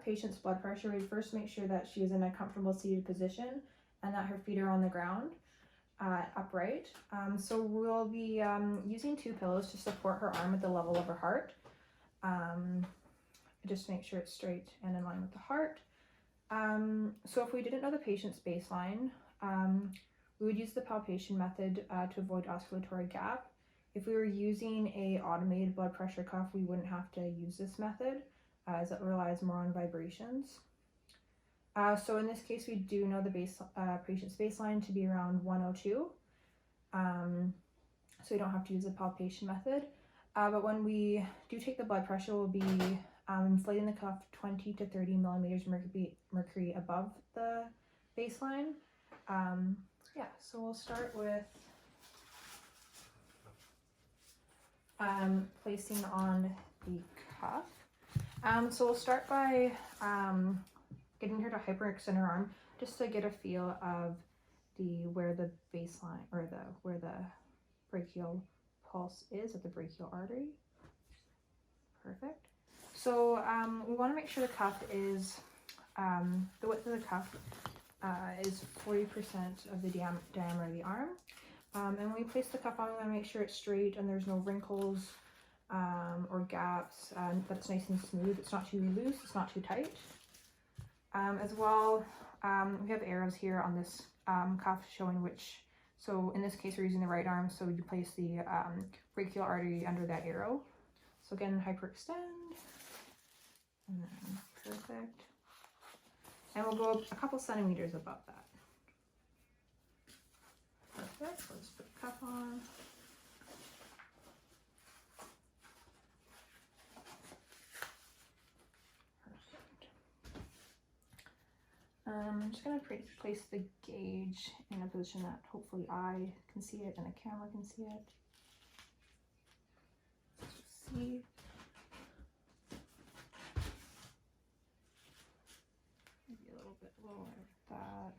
patient's blood pressure, we first make sure that she is in a comfortable seated position and that her feet are on the ground, upright. So we'll be using 2 pillows to support her arm at the level of her heart. Just make sure it's straight and in line with the heart. So if we didn't know the patient's baseline, we would use the palpation method to avoid oscillatory gap. If we were using a automated blood pressure cuff, we wouldn't have to use this method as it relies more on vibrations. So in this case, we do know the patient's baseline to be around 102. So we don't have to use the palpation method. But when we do take the blood pressure, we'll be inflating the cuff 20 to 30 millimeters mercury above the baseline. Yeah, so we'll start with placing on the cuff. So we'll start by getting her to hyperextend her arm just to get a feel of where the baseline or where the brachial pulse is at the brachial artery. Perfect. So we want to make sure the cuff is the width of the cuff is 40% of the diameter of the arm. And when we place the cuff on, we want to make sure it's straight and there's no wrinkles or gaps, that it's nice and smooth. It's not too loose, it's not too tight. As well, we have arrows here on this cuff showing which, so in this case we're using the right arm, so we place the brachial artery under that arrow. So again, hyperextend, and then perfect. And we'll go a couple centimeters above that. Perfect, let's put the cuff on. Perfect. I'm just going to place the gauge in a position that hopefully I can see it and the camera can see it. Let's just see. Maybe a little bit lower like that.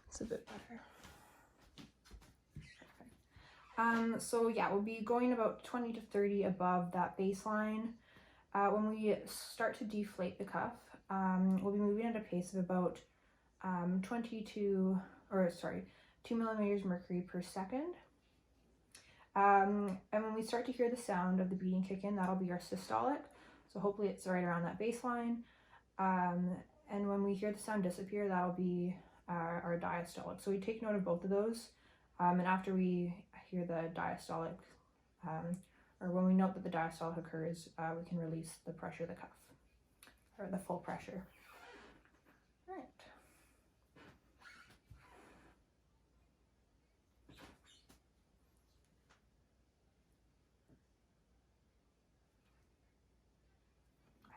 It's a bit better. Okay. So yeah, we'll be going about 20 to 30 above that baseline. When we start to deflate the cuff, we'll be moving at a pace of about 2 millimeters mercury per second. And when we start to hear the sound of the beating kick in, that'll be our systolic. So hopefully it's right around that baseline. And when we hear the sound disappear, that'll be our diastolic. So we take note of both of those. And after we hear the diastolic, or when we note that the diastolic occurs, we can release the pressure of the cuff, or the full pressure. All right.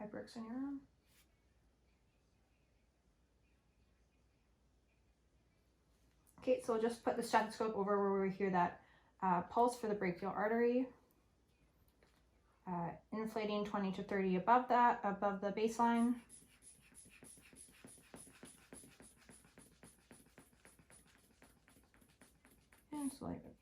Hyperextend your arm. Okay, so we'll just put the stethoscope over where we hear that pulse for the brachial artery. Inflating 20 to 30 above the baseline. And slight release.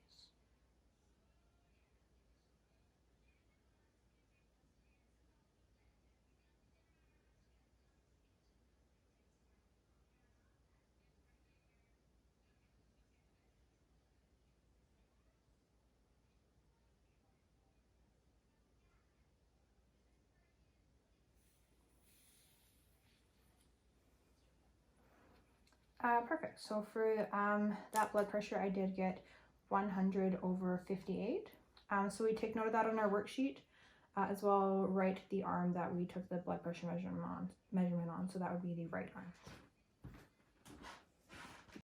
Perfect. So for that blood pressure, I did get 100/58. So we take note of that on our worksheet, as well write the arm that we took the blood pressure measurement on. So that would be the right arm.